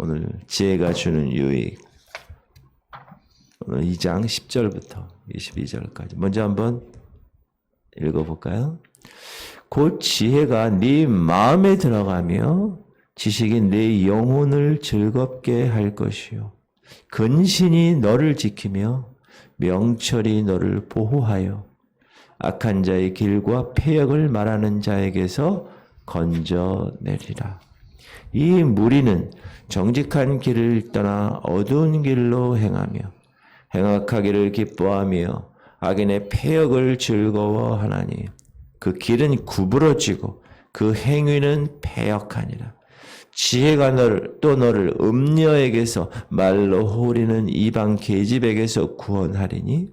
오늘 지혜가 주는 유익. 오늘 2장 10절부터 22절까지 먼저 한번 읽어볼까요? 곧 지혜가 네 마음에 들어가며 지식이 네 영혼을 즐겁게 할 것이요 근신이 너를 지키며 명철이 너를 보호하여 악한 자의 길과 패역을 말하는 자에게서 건져내리라. 이 무리는 정직한 길을 떠나 어두운 길로 행하며 행악하기를 기뻐하며 악인의 패역을 즐거워하나니 그 길은 구부러지고 그 행위는 패역하니라. 지혜가 너를 음녀에게서 말로 호리는 이방 계집에게서 구원하리니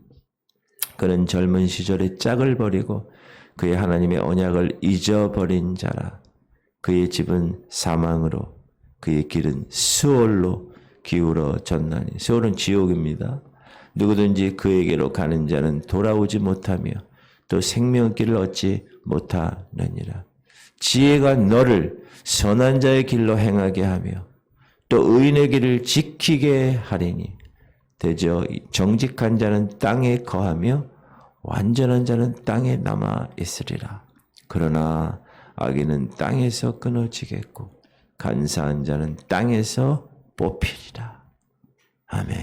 그는 젊은 시절에 짝을 버리고 그의 하나님의 언약을 잊어버린 자라. 그의 집은 사망으로 그의 길은 스올로 기울어졌나니. 스올은 지옥입니다. 누구든지 그에게로 가는 자는 돌아오지 못하며 또 생명길을 얻지 못하느니라. 지혜가 너를 선한 자의 길로 행하게 하며 또 의인의 길을 지키게 하리니 대저 정직한 자는 땅에 거하며 완전한 자는 땅에 남아 있으리라. 그러나 악인은 땅에서 끊어지겠고 간사한 자는 땅에서 뽑히리라. 아멘.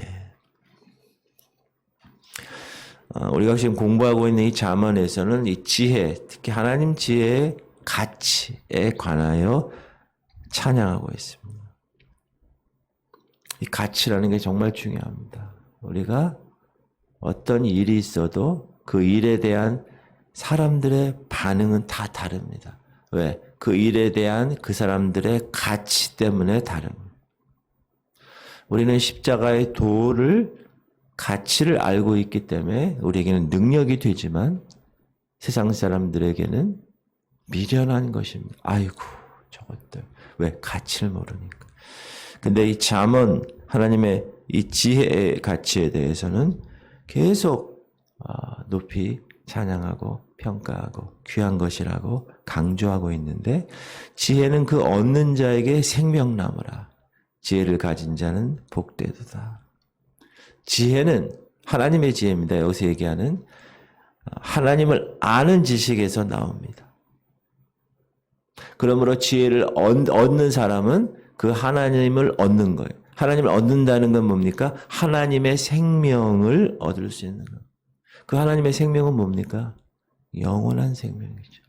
우리가 지금 공부하고 있는 이 잠언에서는 이 지혜, 특히 하나님 지혜의 가치에 관하여 찬양하고 있습니다. 이 가치라는 게 정말 중요합니다. 우리가 어떤 일이 있어도 그 일에 대한 사람들의 반응은 다 다릅니다. 왜? 그 일에 대한 그 사람들의 가치 때문에 다릅니다. 우리는 십자가의 도를 가치를 알고 있기 때문에 우리에게는 능력이 되지만 세상 사람들에게는 미련한 것입니다. 아이고 저것들 왜? 가치를 모르니까. 근데 이 잠언 하나님의 이 지혜의 가치에 대해서는 계속 높이 찬양하고 평가하고 귀한 것이라고 강조하고 있는데 지혜는 그 얻는 자에게 생명나무라. 지혜를 가진 자는 복되도다. 지혜는 하나님의 지혜입니다. 여기서 얘기하는 하나님을 아는 지식에서 나옵니다. 그러므로 지혜를 얻는 사람은 그 하나님을 얻는 거예요. 하나님을 얻는다는 건 뭡니까? 하나님의 생명을 얻을 수 있는 거예요. 그 하나님의 생명은 뭡니까? 영원한 생명이죠.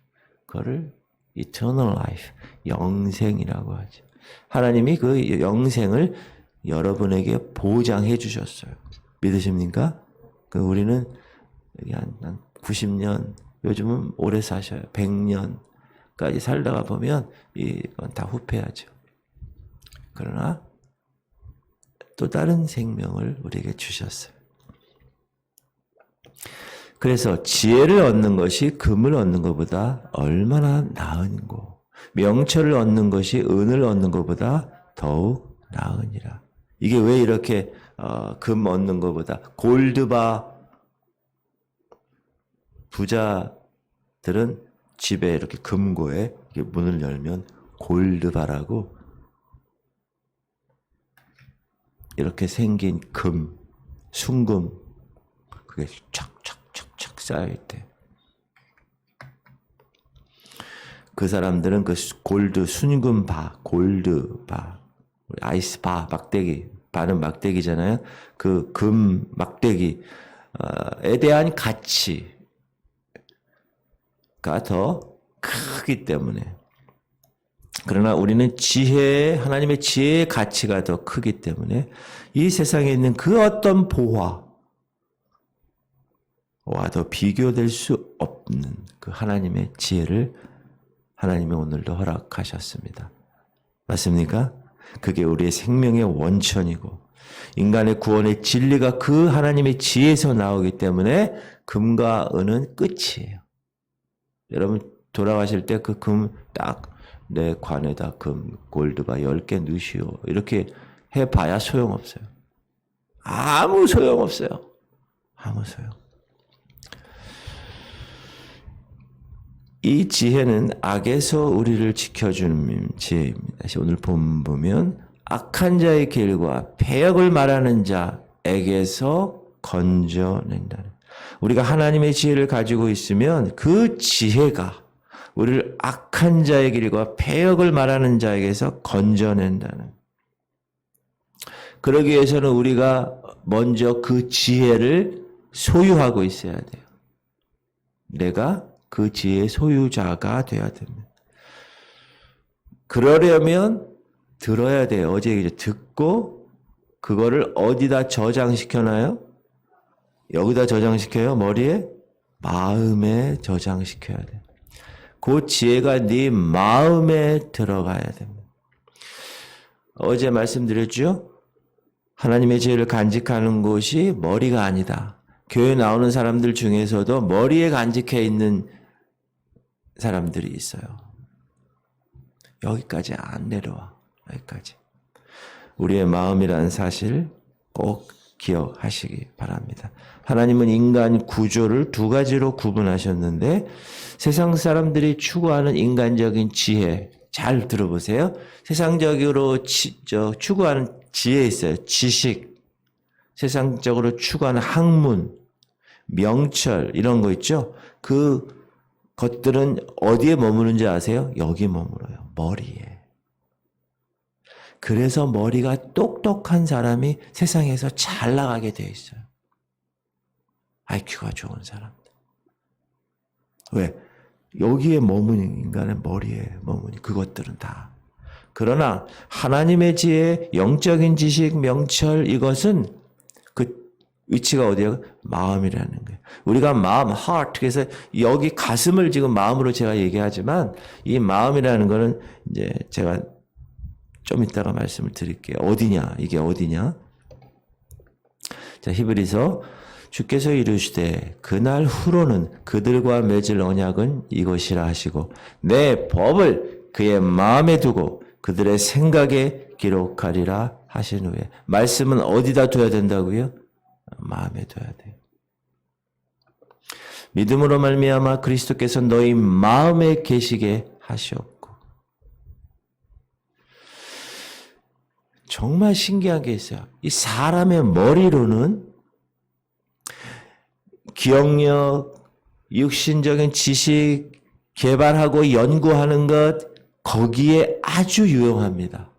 그거를 eternal life, 영생이라고 하죠. 하나님이 그 영생을 여러분에게 보장해 주셨어요. 믿으십니까? 우리는 한 90년, 요즘은 오래 사셔요. 100년까지 살다가 보면 이건 다 후회하죠. 그러나 또 다른 생명을 우리에게 주셨어요. 그래서 지혜를 얻는 것이 금을 얻는 것보다 얼마나 나은고 명철을 얻는 것이 은을 얻는 것보다 더욱 나으니라. 이게 왜 이렇게 금 얻는 것보다 골드바 부자들은 집에 이렇게 금고에 이렇게 문을 열면 골드바라고 이렇게 생긴 금, 순금 그게 촥촥촥촥 쌓여있대. 그 사람들은 그 골드 순금바, 골드바, 아이스바, 막대기, 바는 막대기잖아요. 그 금 막대기에 대한 가치가 더 크기 때문에. 그러나 우리는 하나님의 지혜의 가치가 더 크기 때문에 이 세상에 있는 그 어떤 보화와 더 비교될 수 없는 그 하나님의 지혜를 하나님이 오늘도 허락하셨습니다. 맞습니까? 그게 우리의 생명의 원천이고 인간의 구원의 진리가 그 하나님의 지혜에서 나오기 때문에 금과 은은 끝이에요. 여러분 돌아가실 때 그 금 딱 내 관에다 금 골드바 10개 넣으시오. 이렇게 해봐야 소용없어요. 아무 소용없어요. 아무 소용. 이 지혜는 악에서 우리를 지켜주는 지혜입니다. 오늘 보면 악한 자의 길과 패역을 말하는 자에게서 건져낸다는. 우리가 하나님의 지혜를 가지고 있으면 그 지혜가 우리를 악한 자의 길과 패역을 말하는 자에게서 건져낸다는. 그러기 위해서는 우리가 먼저 그 지혜를 소유하고 있어야 돼요. 내가 그 지혜의 소유자가 되어야 됩니다. 그러려면 들어야 돼요. 어제 이제 듣고 그거를 어디다 저장시켜놔요? 여기다 저장시켜요? 머리에? 마음에 저장시켜야 돼요. 그 지혜가 네 마음에 들어가야 됩니다. 어제 말씀드렸죠? 하나님의 지혜를 간직하는 곳이 머리가 아니다. 교회 나오는 사람들 중에서도 머리에 간직해 있는 사람들이 있어요. 여기까지 안 내려와. 여기까지. 우리의 마음이라는 사실 꼭 기억하시기 바랍니다. 하나님은 인간 구조를 두 가지로 구분하셨는데 세상 사람들이 추구하는 인간적인 지혜, 잘 들어보세요. 세상적으로 추구하는 지혜 있어요. 지식, 세상적으로 추구하는 학문, 명철 이런 거 있죠. 그 것들은 어디에 머무는지 아세요? 여기 머물어요. 머리에. 그래서 머리가 똑똑한 사람이 세상에서 잘 나가게 돼 있어요. IQ가 좋은 사람들. 왜? 여기에 머무는 인간의 머리에 머무니 그것들은 다. 그러나 하나님의 지혜, 영적인 지식, 명철 이것은 그 위치가 어디야? 마음이라는 거예요. 우리가 마음, heart. 그래서 여기 가슴을 지금 마음으로 제가 얘기하지만 이 마음이라는 거는 이제 제가 좀 이따가 말씀을 드릴게요. 어디냐? 이게 어디냐? 자, 히브리서 주께서 이르시되 그날 후로는 그들과 맺을 언약은 이것이라 하시고 내 법을 그의 마음에 두고 그들의 생각에 기록하리라 하신 후에 말씀은 어디다 둬야 된다고요? 마음에 둬야 돼요. 믿음으로 말미암아 그리스도께서 너희 마음에 계시게 하셨고 정말 신기한 게 있어요. 이 사람의 머리로는 기억력, 육신적인 지식, 개발하고 연구하는 것 거기에 아주 유용합니다.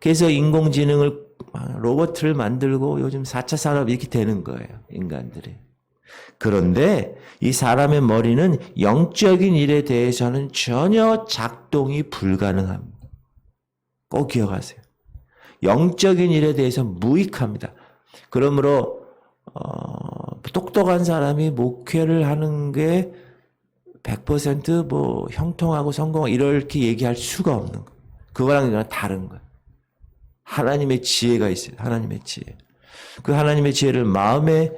그래서 인공지능을 로봇을 만들고 요즘 4차 산업 이렇게 되는 거예요. 인간들이. 그런데 이 사람의 머리는 영적인 일에 대해서는 전혀 작동이 불가능합니다. 꼭 기억하세요. 영적인 일에 대해서 무익합니다. 그러므로 똑똑한 사람이 목회를 하는 게 100% 형통하고 성공하고 이렇게 얘기할 수가 없는 거예요. 그거랑 다른 거예요. 하나님의 지혜가 있어요. 하나님의 지혜. 그 하나님의 지혜를 마음에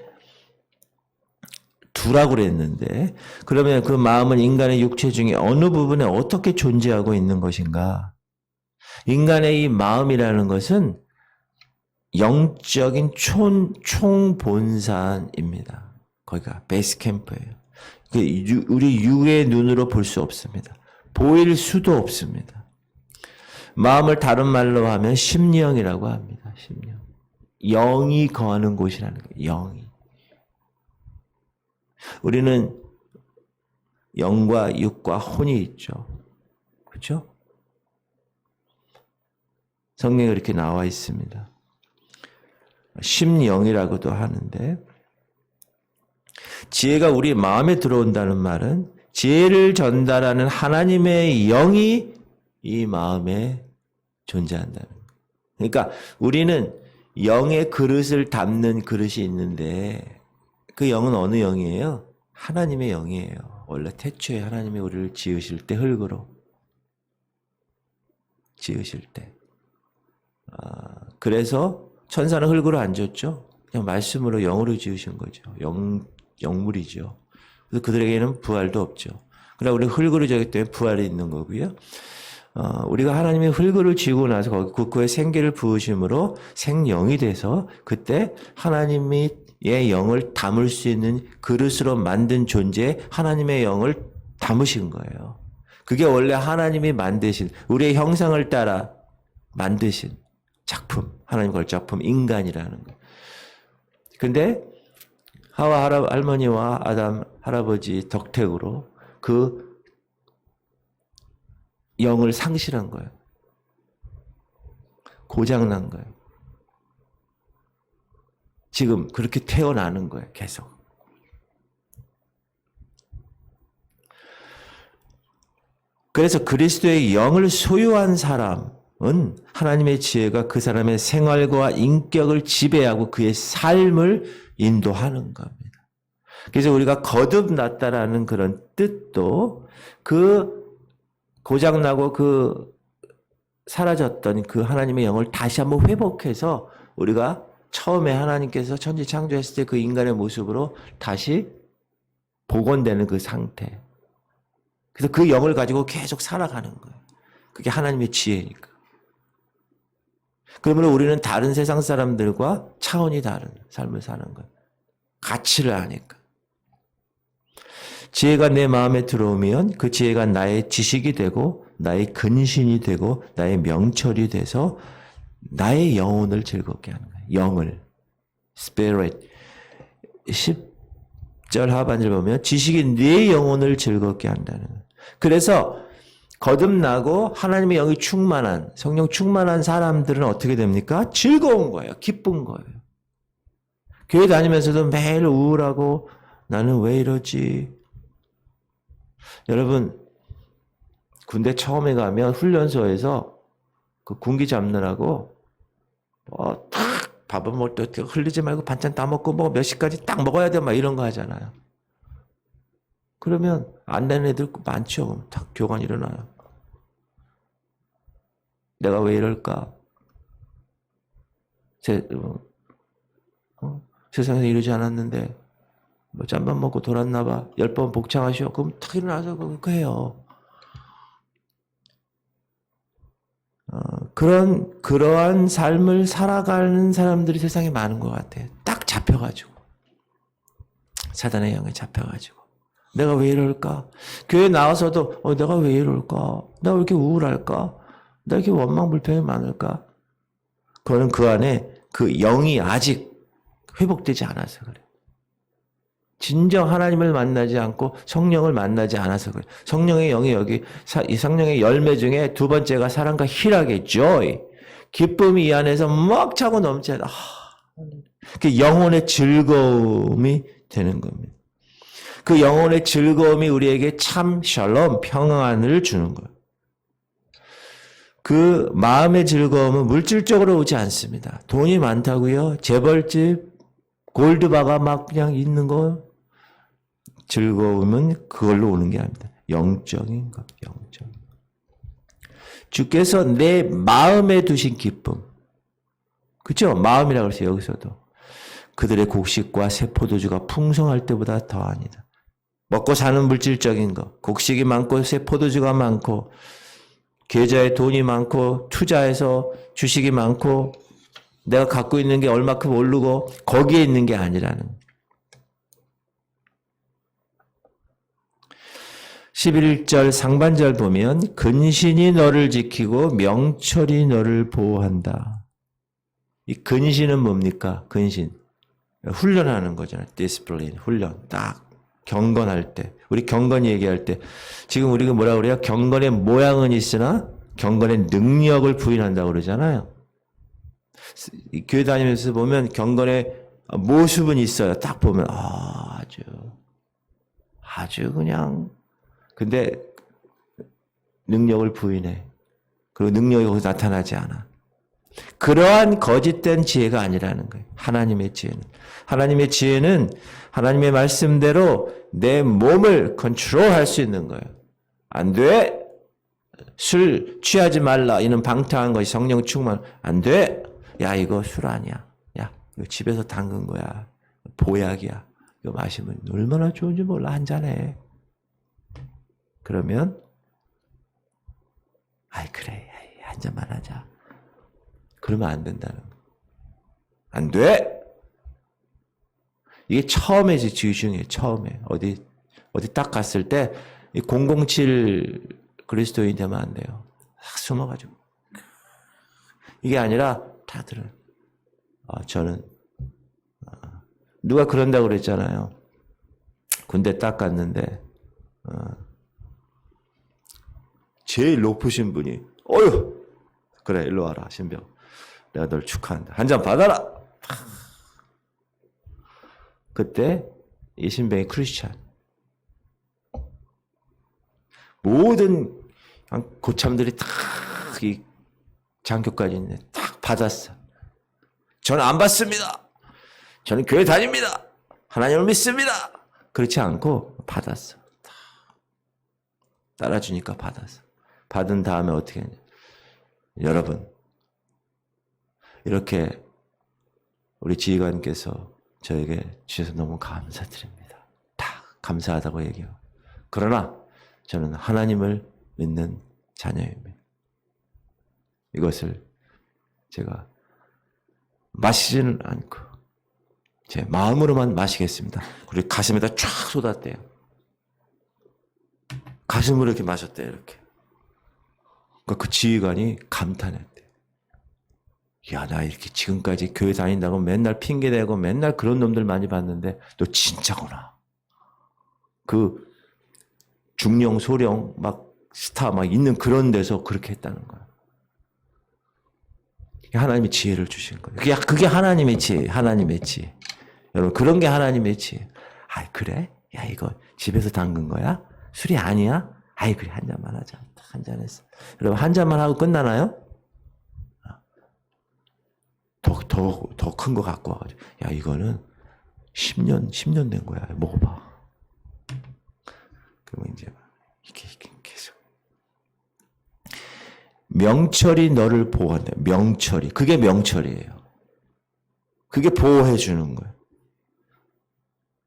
두라고 그랬는데 그러면 그 마음은 인간의 육체 중에 어느 부분에 어떻게 존재하고 있는 것인가? 인간의 이 마음이라는 것은 영적인 총본산입니다. 거기가 베이스 캠프예요. 우리 육의 눈으로 볼 수 없습니다. 보일 수도 없습니다. 마음을 다른 말로 하면 심령이라고 합니다. 심령. 영이 거하는 곳이라는 거예요. 영이. 우리는 영과 육과 혼이 있죠. 그렇죠? 성경에 이렇게 나와 있습니다. 심령이라고도 하는데 지혜가 우리 마음에 들어온다는 말은 지혜를 전달하는 하나님의 영이 이 마음에 존재한다는 거예요. 그러니까 우리는 영의 그릇을 담는 그릇이 있는데 그 영은 어느 영이에요? 하나님의 영이에요. 원래 태초에 하나님이 우리를 지으실 때 흙으로 지으실 때 그래서 천사는 흙으로 안 지었죠. 그냥 말씀으로 영으로 지으신 거죠. 영물이죠. 그래서 그들에게는 부활도 없죠. 그러나 우리 흙으로 지었기 때문에 부활이 있는 거고요. 우리가 하나님의 흙으로 지고 나서 그의 생기를 부으심으로 생영이 돼서 그때 하나님의 영을 담을 수 있는 그릇으로 만든 존재에 하나님의 영을 담으신 거예요. 그게 원래 하나님이 만드신 우리의 형상을 따라 만드신 작품, 하나님 걸작품 인간이라는 거. 근데 하와 할머니와 아담 할아버지 덕택으로 그 영을 상실한 거예요. 고장난 거예요. 지금 그렇게 태어나는 거예요. 계속. 그래서 그리스도의 영을 소유한 사람은 하나님의 지혜가 그 사람의 생활과 인격을 지배하고 그의 삶을 인도하는 겁니다. 그래서 우리가 거듭났다라는 그런 뜻도 그 고장나고 그 사라졌던 그 하나님의 영을 다시 한번 회복해서 우리가 처음에 하나님께서 천지 창조했을 때 그 인간의 모습으로 다시 복원되는 그 상태. 그래서 그 영을 가지고 계속 살아가는 거예요. 그게 하나님의 지혜니까. 그러므로 우리는 다른 세상 사람들과 차원이 다른 삶을 사는 거예요. 가치를 아니까. 지혜가 내 마음에 들어오면 그 지혜가 나의 지식이 되고 나의 근신이 되고 나의 명철이 돼서 나의 영혼을 즐겁게 하는 거예요. 영을. Spirit. 10절 하반절 보면 지식이 내 영혼을 즐겁게 한다는 거예요. 그래서 거듭나고 하나님의 영이 충만한 성령 충만한 사람들은 어떻게 됩니까? 즐거운 거예요. 기쁜 거예요. 교회 다니면서도 매일 우울하고 나는 왜 이러지? 여러분 군대 처음에 가면 훈련소에서 그 군기 잡느라고 탁 밥은 먹을 때 흘리지 말고 반찬 다 먹고 뭐 몇 시까지 딱 먹어야 돼 막 이런 거 하잖아요. 그러면 안 되는 애들 많죠. 딱 교관 일어나요. 내가 왜 이럴까? 세상에서 이러지 않았는데 뭐 짬밥 먹고 돌았나 봐. 10번 복창하시오. 그럼 탁 일어나서 그거 해요. 그러한 삶을 살아가는 사람들이 세상에 많은 것 같아요. 딱 잡혀가지고. 사단의 영에 잡혀가지고. 내가 왜 이럴까? 교회 나와서도 내가 왜 이럴까? 내가 왜 이렇게 우울할까? 내가 이렇게 원망불평이 많을까? 그거는 그 안에 그 영이 아직 회복되지 않아서 그래요. 진정 하나님을 만나지 않고 성령을 만나지 않아서 그래요. 성령의 영이 여기 이 성령의 열매 중에 두 번째가 사랑과 희락의 joy. 기쁨이 이 안에서 막 차고 넘쳐요. 그 영혼의 즐거움이 되는 겁니다. 그 영혼의 즐거움이 우리에게 참 샬롬 평안을 주는 거예요. 그 마음의 즐거움은 물질적으로 오지 않습니다. 돈이 많다고요? 재벌집, 골드바가 막 그냥 있는 거 즐거움은 그걸로 오는 게 아닙니다. 영적인 것, 영적인 것. 주께서 내 마음에 두신 기쁨. 그렇죠? 마음이라고 그랬어요. 여기서도. 그들의 곡식과 새 포도주가 풍성할 때보다 더하니다. 먹고 사는 물질적인 것. 곡식이 많고 새 포도주가 많고 계좌에 돈이 많고 투자해서 주식이 많고 내가 갖고 있는 게 얼마큼 오르고 거기에 있는 게 아니라는 거예요. 11절 상반절 보면 근신이 너를 지키고 명철이 너를 보호한다. 이 근신은 뭡니까? 근신. 훈련하는 거잖아요. 디스플레인, 훈련. 딱 경건할 때. 우리 경건 얘기할 때 지금 우리가 뭐라 그래요? 경건의 모양은 있으나 경건의 능력을 부인한다고 그러잖아요. 교회 다니면서 보면 경건의 모습은 있어요. 딱 보면 아주 그냥 근데 능력을 부인해. 그리고 능력이 거기서 나타나지 않아. 그러한 거짓된 지혜가 아니라는 거예요. 하나님의 지혜는. 하나님의 지혜는 하나님의 말씀대로 내 몸을 컨트롤할 수 있는 거예요. 안 돼. 술 취하지 말라. 이는 방탕한 것이 성령 충만. 안 돼. 야 이거 술 아니야. 야 이거 집에서 담근 거야. 보약이야. 이거 마시면 얼마나 좋은지 몰라. 한 잔해. 그러면 그래. 한 잔만 하자. 그러면 안 된다는 거예요. 안 돼. 이게 처음에 지중해. 처음에 어디 딱 갔을 때 007 그리스도인 되면 안 돼요. 딱 숨어가지고 이게 아니라 다들은 저는 누가 그런다고 그랬잖아요. 군대 딱 갔는데 제일 높으신 분이 어휴 그래 일로 와라 신병 내가 널 축하한다 한 잔 받아라. 그때 이 신병이 크리스찬 모든 고참들이 딱 이 장교까지 있네 딱 받았어. 저는 안 받습니다. 저는 교회 다닙니다. 하나님을 믿습니다. 그렇지 않고 받았어. 따라주니까 받았어. 받은 다음에 어떻게 했냐. 여러분 이렇게 우리 지휘관께서 저에게 주셔서 너무 감사드립니다. 다 감사하다고 얘기해요. 그러나 저는 하나님을 믿는 자녀입니다. 이것을 제가 마시지는 않고 제 마음으로만 마시겠습니다. 그리고 가슴에다 쫙 쏟았대요. 가슴으로 이렇게 마셨대요. 이렇게. 그러니까 그 지휘관이 감탄했대. 야, 나 이렇게 지금까지 교회 다닌다고 맨날 핑계대고 맨날 그런 놈들 많이 봤는데 너 진짜구나. 그 중령, 소령, 막 스타 막 있는 그런 데서 그렇게 했다는 거야. 하나님이 지혜를 주신 거예요. 그게 하나님의 지혜, 하나님의 지혜. 여러분 그런 게 하나님의 지혜. 아 그래? 야 이거 집에서 담근 거야? 술이 아니야? 아이 그래 한 잔만 하자. 한 잔 했어. 여러분 한 잔만 하고 끝나나요? 더 큰 거 갖고 와가지고 야 이거는 10년 된 거야. 먹어봐. 그러면 이제 이렇게 계속 명철이 너를 보호한다. 명철이 그게 명철이에요. 그게 보호해 주는 거예요.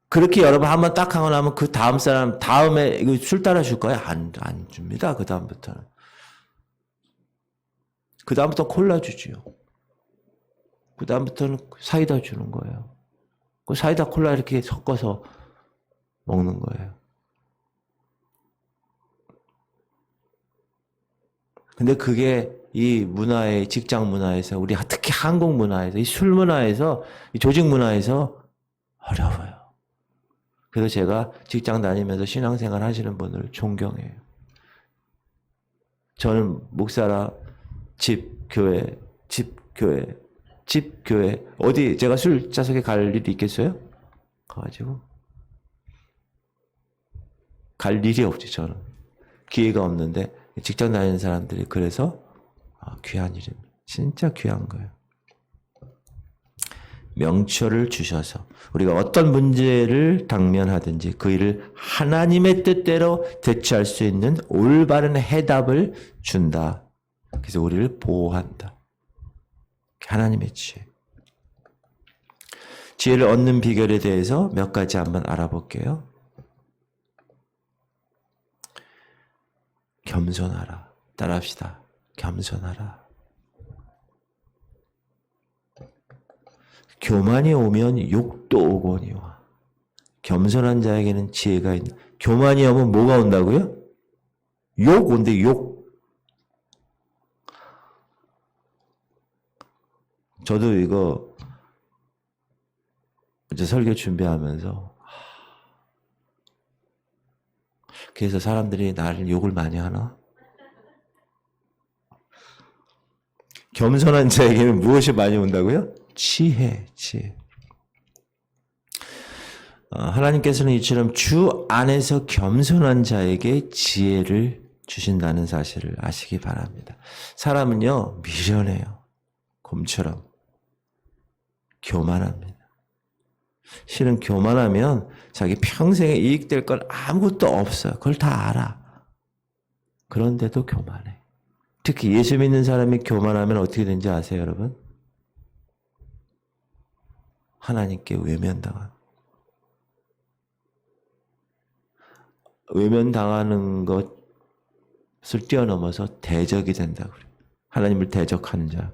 그렇게 여러분 한번 딱 하고 나면 그 다음 사람 다음에 이거 술 따라줄 거야? 안 줍니다. 그 다음부터는. 그 다음부터 콜라 주지요. 그 다음부터는 사이다 주는 거예요. 그 사이다 콜라 이렇게 섞어서 먹는 거예요. 근데 그게 이 문화의 직장 문화에서 우리 특히 한국 문화에서 이 술 문화에서 이 조직 문화에서 어려워요. 그래서 제가 직장 다니면서 신앙생활 하시는 분을 존경해요. 저는 목사라 집 교회 어디 제가 술자석에 갈 일이 있겠어요? 가가지고 갈 일이 없지 저는. 기회가 없는데 직장 다니는 사람들이 그래서 귀한 일입니다. 진짜 귀한 거예요. 명철을 주셔서 우리가 어떤 문제를 당면하든지 그 일을 하나님의 뜻대로 대처할 수 있는 올바른 해답을 준다. 그래서 우리를 보호한다. 하나님의 지혜. 지혜를 얻는 비결에 대해서 몇 가지 한번 알아볼게요. 겸손하라. 따라합시다. 겸손하라. 교만이 오면 욕도 오거니와 겸손한 자에게는 지혜가 있다. 교만이 오면 뭐가 온다고요? 욕 온대 욕. 저도 이거 이제 설교 준비하면서 그래서 사람들이 나를 욕을 많이 하나? 겸손한 자에게는 무엇이 많이 온다고요? 지혜. 하나님께서는 이처럼 주 안에서 겸손한 자에게 지혜를 주신다는 사실을 아시기 바랍니다. 사람은요, 미련해요. 곰처럼. 교만합니다. 실은 교만하면 자기 평생에 이익될 건 아무것도 없어요. 그걸 다 알아. 그런데도 교만해. 특히 예수 믿는 사람이 교만하면 어떻게 되는지 아세요, 여러분? 하나님께 외면당하는. 외면당하는 것을 뛰어넘어서 대적이 된다고 그래요. 하나님을 대적하는 자.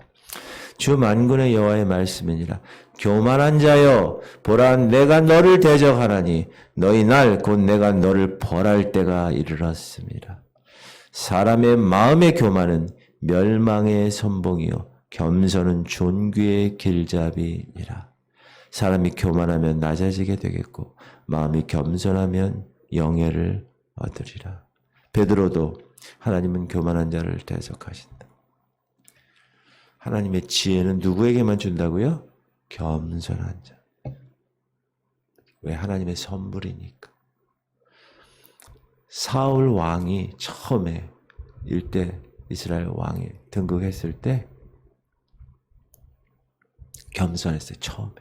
주 만군의 여호와의 말씀이니라. 교만한 자여, 보라 내가 너를 대적하나니 너희 날 곧 내가 너를 벌할 때가 이르렀습니다. 사람의 마음의 교만은 멸망의 선봉이요 겸손은 존귀의 길잡이니라. 사람이 교만하면 낮아지게 되겠고 마음이 겸손하면 영예를 얻으리라. 베드로도 하나님은 교만한 자를 대적하신다. 하나님의 지혜는 누구에게만 준다고요? 겸손한 자. 왜? 하나님의 선물이니까. 사울 왕이 처음에 일대 이스라엘 왕이 등극했을 때 겸손했어요. 처음에.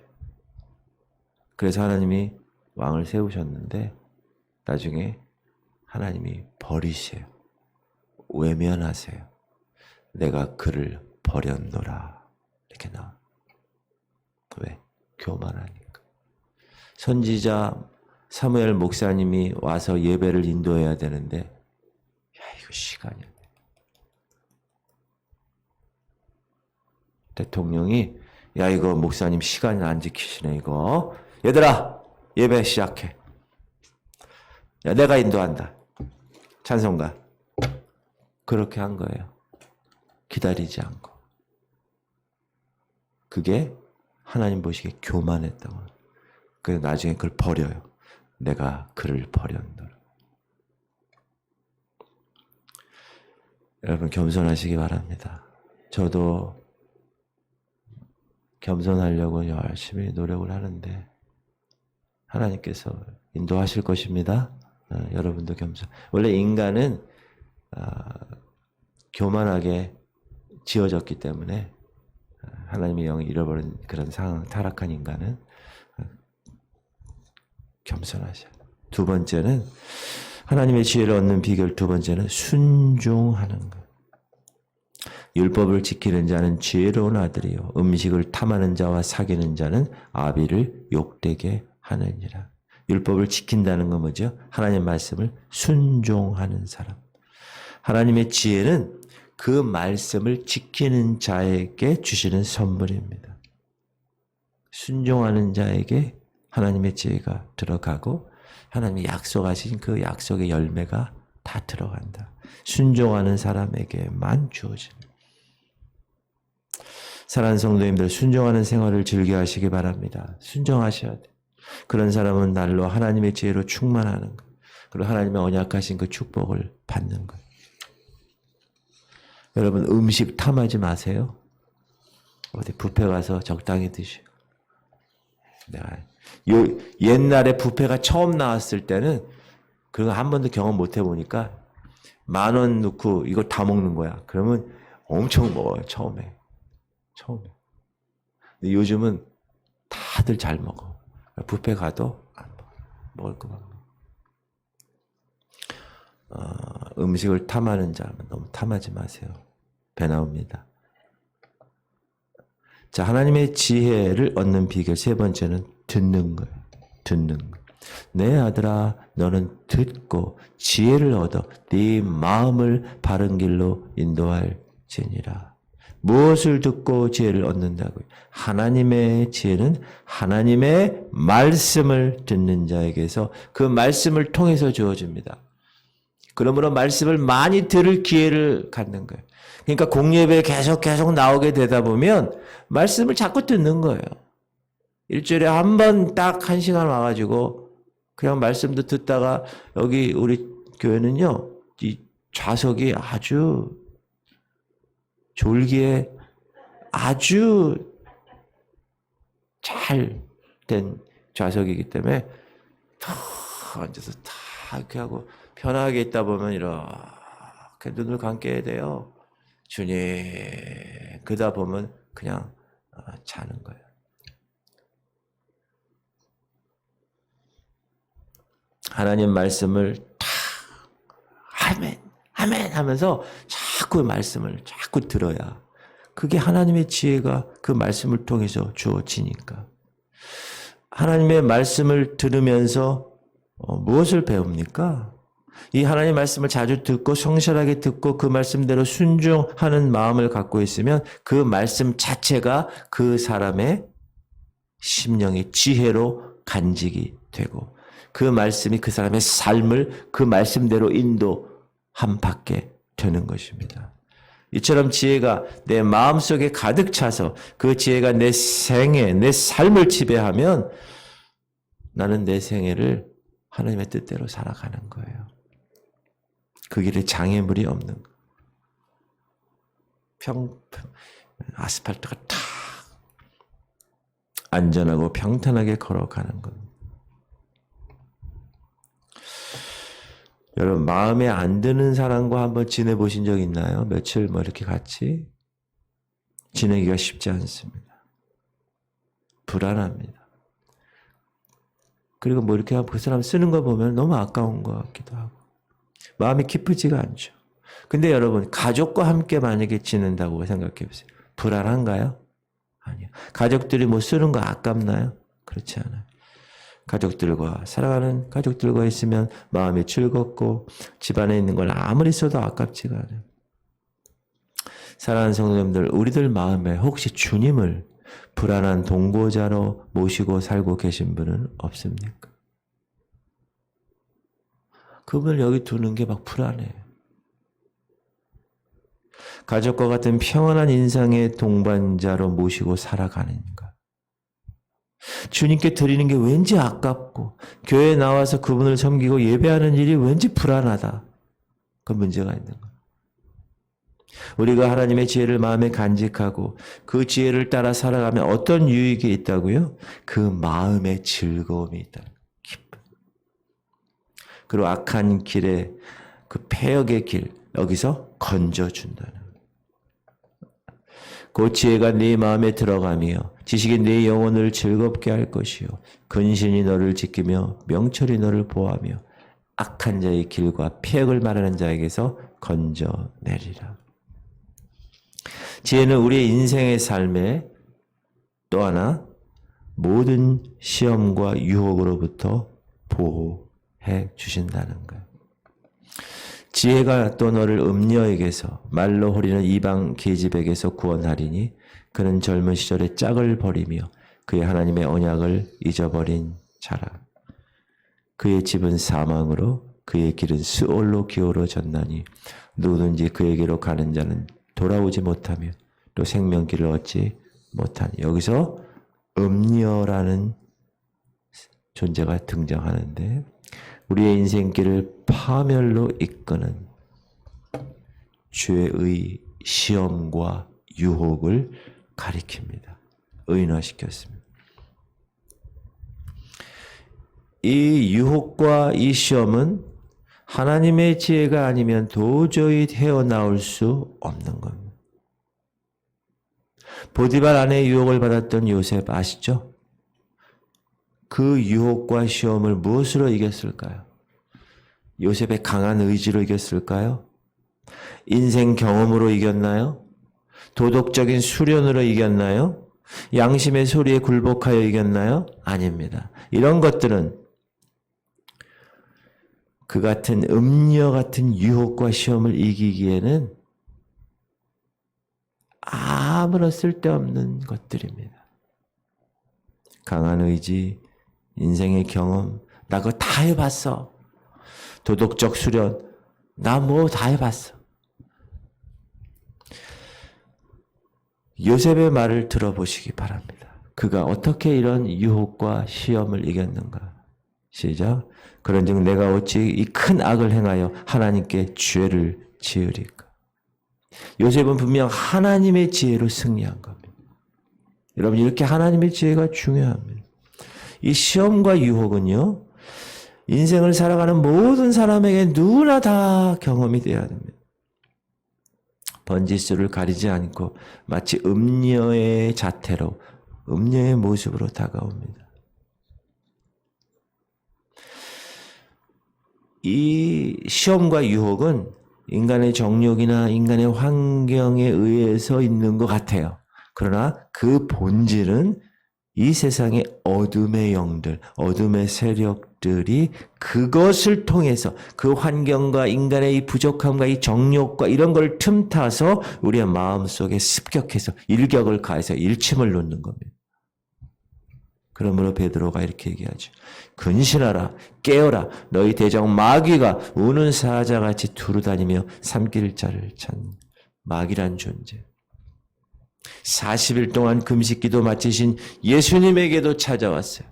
그래서 하나님이 왕을 세우셨는데 나중에 하나님이 버리세요. 외면하세요. 내가 그를 버렸노라. 이렇게 나와. 왜? 교만하니까. 선지자 사무엘 목사님이 와서 예배를 인도해야 되는데 야, 이거 시간이 안 돼. 대통령이 야, 이거 목사님 시간을 안 지키시네 이거. 얘들아, 예배 시작해. 야, 내가 인도한다. 찬송가. 그렇게 한 거예요. 기다리지 않고. 그게 하나님 보시기에 교만했다고. 그래서 나중에 그걸 버려요. 내가 그를 버렸노라. 여러분 겸손하시기 바랍니다. 저도 겸손하려고 열심히 노력을 하는데 하나님께서 인도하실 것입니다. 여러분도 겸손. 원래 인간은 교만하게 지어졌기 때문에 하나님의 영을 잃어버린 그런 상황, 타락한 인간은 겸손하셔야 돼요. 두 번째는 하나님의 지혜를 얻는 비결, 두 번째는 순종하는 것. 율법을 지키는 자는 지혜로운 아들이요 음식을 탐하는 자와 사귀는 자는 아비를 욕되게 하느니라. 율법을 지킨다는 건 뭐죠? 하나님의 말씀을 순종하는 사람. 하나님의 지혜는 그 말씀을 지키는 자에게 주시는 선물입니다. 순종하는 자에게 하나님의 지혜가 들어가고 하나님이 약속하신 그 약속의 열매가 다 들어간다. 순종하는 사람에게만 주어집니다. 사랑하는 성도님들, 순종하는 생활을 즐겨 하시기 바랍니다. 순종하셔야 돼요. 그런 사람은 날로 하나님의 지혜로 충만하는 것, 그리고 하나님의 언약하신 그 축복을 받는 것. 여러분 음식 탐하지 마세요. 어디 뷔페 가서 적당히 드시고. 내가 옛날에 뷔페가 처음 나왔을 때는 그거 한 번도 경험 못 해보니까 10,000원 넣고 이거 다 먹는 거야. 그러면 엄청 먹어요. 처음에. 근데 요즘은 다들 잘 먹어. 뷔페 가도 안 먹어. 먹을 것만 먹어. 음식을 탐하는 자는 너무 탐하지 마세요. 배 나옵니다. 자, 하나님의 지혜를 얻는 비결 세 번째는 듣는 거예요. 듣는 거. 내 아들아, 너는 듣고 지혜를 얻어 네 마음을 바른 길로 인도할지니라. 무엇을 듣고 지혜를 얻는다고요? 하나님의 지혜는 하나님의 말씀을 듣는 자에게서 그 말씀을 통해서 주어집니다. 그러므로 말씀을 많이 들을 기회를 갖는 거예요. 그러니까 공예배에 계속 나오게 되다 보면 말씀을 자꾸 듣는 거예요. 일주일에 한 번 딱 1시간 와가지고 그냥 말씀도 듣다가 여기 우리 교회는요, 이 좌석이 아주 졸기에 아주 잘 된 좌석이기 때문에 탁 앉아서 탁 이렇게 하고 편하게 있다 보면 이렇게 눈을 감게 돼요. 주님, 그러다 보면 그냥 자는 거예요. 하나님 말씀을 탁 아멘 하면서 자꾸 말씀을 자꾸 들어야 그게 하나님의 지혜가 그 말씀을 통해서 주어지니까. 하나님의 말씀을 들으면서 무엇을 배웁니까? 이 하나님의 말씀을 자주 듣고 성실하게 듣고 그 말씀대로 순종하는 마음을 갖고 있으면 그 말씀 자체가 그 사람의 심령의 지혜로 간직이 되고 그 말씀이 그 사람의 삶을 그 말씀대로 인도함 받게 되는 것입니다. 이처럼 지혜가 내 마음속에 가득 차서 그 지혜가 내 생애, 내 삶을 지배하면 나는 내 생애를 하나님의 뜻대로 살아가는 거예요. 그 길에 장애물이 없는 거예요. 아스팔트가 탁 안전하고 평탄하게 걸어가는 겁니다. 여러분, 마음에 안 드는 사람과 한번 지내보신 적 있나요? 며칠 이렇게 같이 지내기가 쉽지 않습니다. 불안합니다. 그리고 이렇게 그 사람 쓰는 거 보면 너무 아까운 것 같기도 하고 마음이 기쁘지가 않죠. 근데 여러분, 가족과 함께 만약에 지낸다고 생각해 보세요. 불안한가요? 아니요. 가족들이 쓰는 거 아깝나요? 그렇지 않아요. 가족들과 사랑하는 가족들과 있으면 마음이 즐겁고 집안에 있는 걸 아무리 써도 아깝지가 않아요. 사랑하는 성도님들, 우리들 마음에 혹시 주님을 불안한 동거자로 모시고 살고 계신 분은 없습니까? 그분을 여기 두는 게 막 불안해요. 가족과 같은 평안한 인상의 동반자로 모시고 살아가는가? 주님께 드리는 게 왠지 아깝고 교회에 나와서 그분을 섬기고 예배하는 일이 왠지 불안하다. 그 문제가 있는 거예요. 우리가 하나님의 지혜를 마음에 간직하고 그 지혜를 따라 살아가면 어떤 유익이 있다고요? 그 마음의 즐거움이 있다. 기쁨. 그리고 악한 길에 그 패역의 길 여기서 건져준다는 거예요. 그 지혜가 네 마음에 들어가며 지식이 네 영혼을 즐겁게 할 것이요 근신이 너를 지키며 명철이 너를 보호하며 악한 자의 길과 패역을 말하는 자에게서 건져내리라. 지혜는 우리의 인생의 삶에 또 하나 모든 시험과 유혹으로부터 보호해 주신다는 거예요. 지혜가 또 너를 음녀에게서 말로 호리는 이방 계집에게서 구원하리니 그는 젊은 시절에 짝을 버리며 그의 하나님의 언약을 잊어버린 자라. 그의 집은 사망으로 그의 길은 스올로 기울어졌나니 누구든지 그에게로 가는 자는 돌아오지 못하며 또 생명길을 얻지 못하니. 여기서 음녀라는 존재가 등장하는데 우리의 인생길을 파멸로 이끄는 죄의 시험과 유혹을 가리킵니다. 의인화시켰습니다. 이 유혹과 이 시험은 하나님의 지혜가 아니면 도저히 헤어나올 수 없는 겁니다. 보디발 아내의 유혹을 받았던 요셉 아시죠? 그 유혹과 시험을 무엇으로 이겼을까요? 요셉의 강한 의지로 이겼을까요? 인생 경험으로 이겼나요? 도덕적인 수련으로 이겼나요? 양심의 소리에 굴복하여 이겼나요? 아닙니다. 이런 것들은 그 같은 음녀 같은 유혹과 시험을 이기기에는 아무런 쓸데없는 것들입니다. 강한 의지, 인생의 경험, 나 그거 다 해봤어. 도덕적 수련, 나 다 해봤어. 요셉의 말을 들어보시기 바랍니다. 그가 어떻게 이런 유혹과 시험을 이겼는가. 시작. 그런즉 내가 어찌 이 큰 악을 행하여 하나님께 죄를 지으리까. 요셉은 분명 하나님의 지혜로 승리한 겁니다. 여러분, 이렇게 하나님의 지혜가 중요합니다. 이 시험과 유혹은요, 인생을 살아가는 모든 사람에게 누구나 다 경험이 되어야 됩니다. 번지수를 가리지 않고 마치 음녀의 자태로, 음녀의 모습으로 다가옵니다. 이 시험과 유혹은 인간의 정욕이나 인간의 환경에 의해서 있는 것 같아요. 그러나 그 본질은 이 세상의 어둠의 영들, 어둠의 세력들이 그것을 통해서 그 환경과 인간의 이 부족함과 이 정욕과 이런 걸 틈타서 우리의 마음속에 습격해서 일격을 가해서 일침을 놓는 겁니다. 그러므로 베드로가 이렇게 얘기하죠. 근신하라, 깨어라, 너희 대적 마귀가 우는 사자같이 두루다니며 삼킬 자를 찾는. 마귀란 존재. 40일 동안 금식기도 마치신 예수님에게도 찾아왔어요.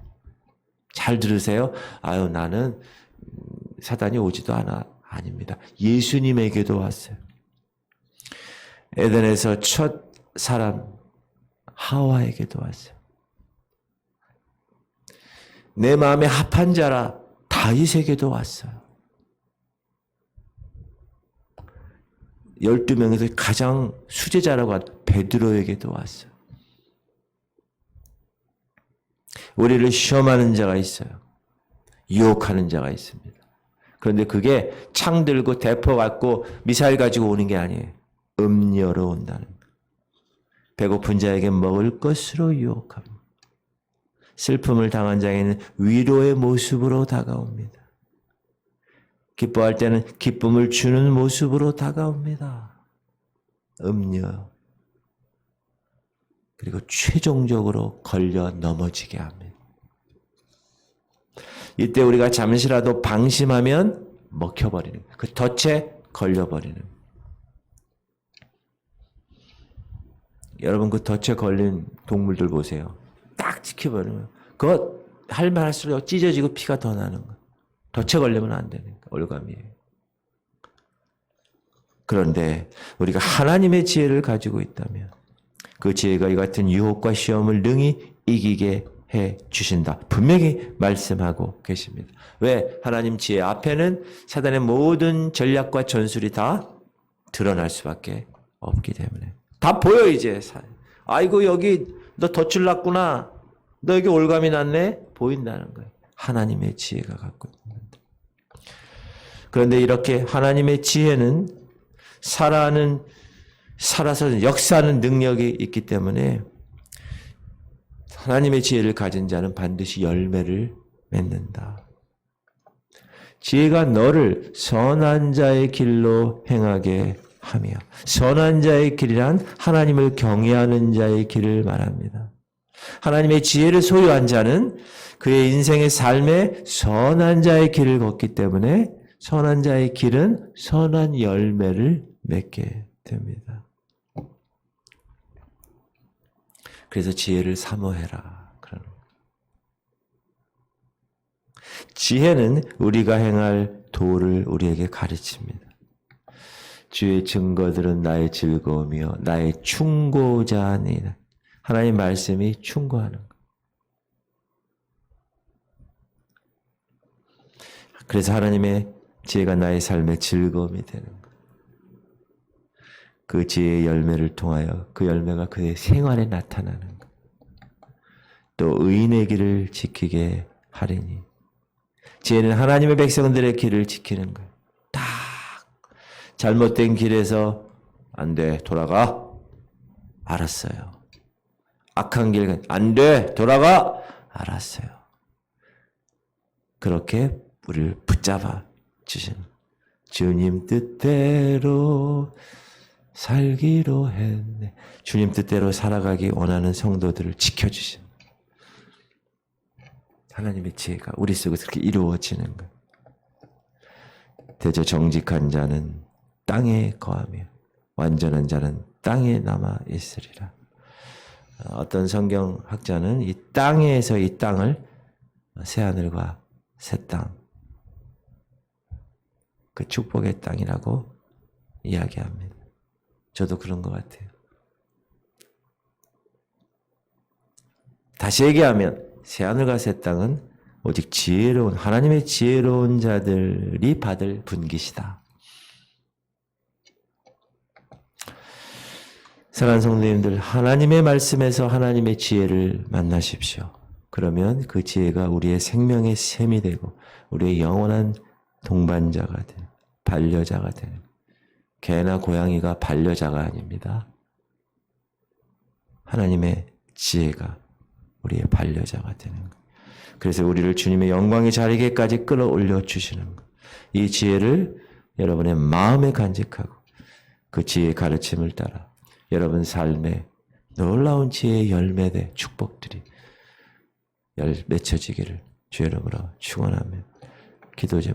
잘 들으세요. 아유, 나는 사단이 오지도 않아. 아닙니다. 예수님에게도 왔어요. 에덴에서 첫 사람 하와에게도 왔어요. 내 마음에 합한 자라 다윗에게도 왔어요. 12명에서 가장 수제자라고 한 베드로에게도 왔어요. 우리를 시험하는 자가 있어요. 유혹하는 자가 있습니다. 그런데 그게 창 들고 대포 갖고 미사일 가지고 오는 게 아니에요. 음료로 온다는 거예요. 배고픈 자에게 먹을 것으로 유혹합니다. 슬픔을 당한 자에게는 위로의 모습으로 다가옵니다. 기뻐할 때는 기쁨을 주는 모습으로 다가옵니다. 음료. 그리고 최종적으로 걸려 넘어지게 합니다. 이때 우리가 잠시라도 방심하면 먹혀버리는 거예요. 그 덫에 걸려버리는 거예요. 여러분 그 덫에 걸린 동물들 보세요. 딱 지켜버리면 그거 할만 할수록 찢어지고 피가 더 나는 거예요. 덫에 걸리면 안 되는 거예요. 올감이에요. 그런데 우리가 하나님의 지혜를 가지고 있다면 그 지혜가 이 같은 유혹과 시험을 능히 이기게 해 주신다. 분명히 말씀하고 계십니다. 왜? 하나님 지혜 앞에는 사단의 모든 전략과 전술이 다 드러날 수밖에 없기 때문에. 다 보여 이제. 아이고 여기 너 덫을 놨구나. 너 여기 올감이 났네. 보인다는 거예요. 하나님의 지혜가 갖고 있는. 그런데 이렇게 하나님의 지혜는 살아서 역사하는 능력이 있기 때문에 하나님의 지혜를 가진 자는 반드시 열매를 맺는다. 지혜가 너를 선한 자의 길로 행하게 하며, 선한 자의 길이란 하나님을 경외하는 자의 길을 말합니다. 하나님의 지혜를 소유한 자는 그의 인생의 삶에 선한 자의 길을 걷기 때문에 선한 자의 길은 선한 열매를 맺게 됩니다. 그래서 지혜를 사모해라. 지혜는 우리가 행할 도를 우리에게 가르칩니다. 주의 증거들은 나의 즐거움이요 나의 충고자니라. 하나님 말씀이 충고하는 것. 그래서 하나님의 지혜가 나의 삶의 즐거움이 되는 것. 그 지혜의 열매를 통하여 그 열매가 그의 생활에 나타나는 것. 또 의인의 길을 지키게 하리니. 지혜는 하나님의 백성들의 길을 지키는 거예요. 딱 잘못된 길에서 안 돼, 돌아가. 알았어요. 악한 길, 안 돼, 돌아가. 알았어요. 그렇게 우리를 붙잡아 주시는 주님 뜻대로 살기로 했네. 주님 뜻대로 살아가기 원하는 성도들을 지켜주신 하나님의 지혜가 우리 속에서 그렇게 이루어지는 것. 대저 정직한 자는 땅에 거하며 완전한 자는 땅에 남아 있으리라. 어떤 성경학자는 이 땅에서 이 땅을 새하늘과 새 땅, 그 축복의 땅이라고 이야기합니다. 저도 그런 것 같아요. 다시 얘기하면 새하늘과 새 땅은 오직 지혜로운 하나님의 지혜로운 자들이 받을 분깃이다. 사랑하는 성도님들, 하나님의 말씀에서 하나님의 지혜를 만나십시오. 그러면 그 지혜가 우리의 생명의 샘이 되고 우리의 영원한 동반자가 되는, 반려자가 되는. 개나 고양이가 반려자가 아닙니다. 하나님의 지혜가 우리의 반려자가 되는 것. 그래서 우리를 주님의 영광의 자리에까지 끌어올려 주시는 것. 이 지혜를 여러분의 마음에 간직하고 그 지혜의 가르침을 따라 여러분 삶에 놀라운 지혜의 열매대 축복들이 맺혀지기를 주의 이름으로 축원하며 기도 좀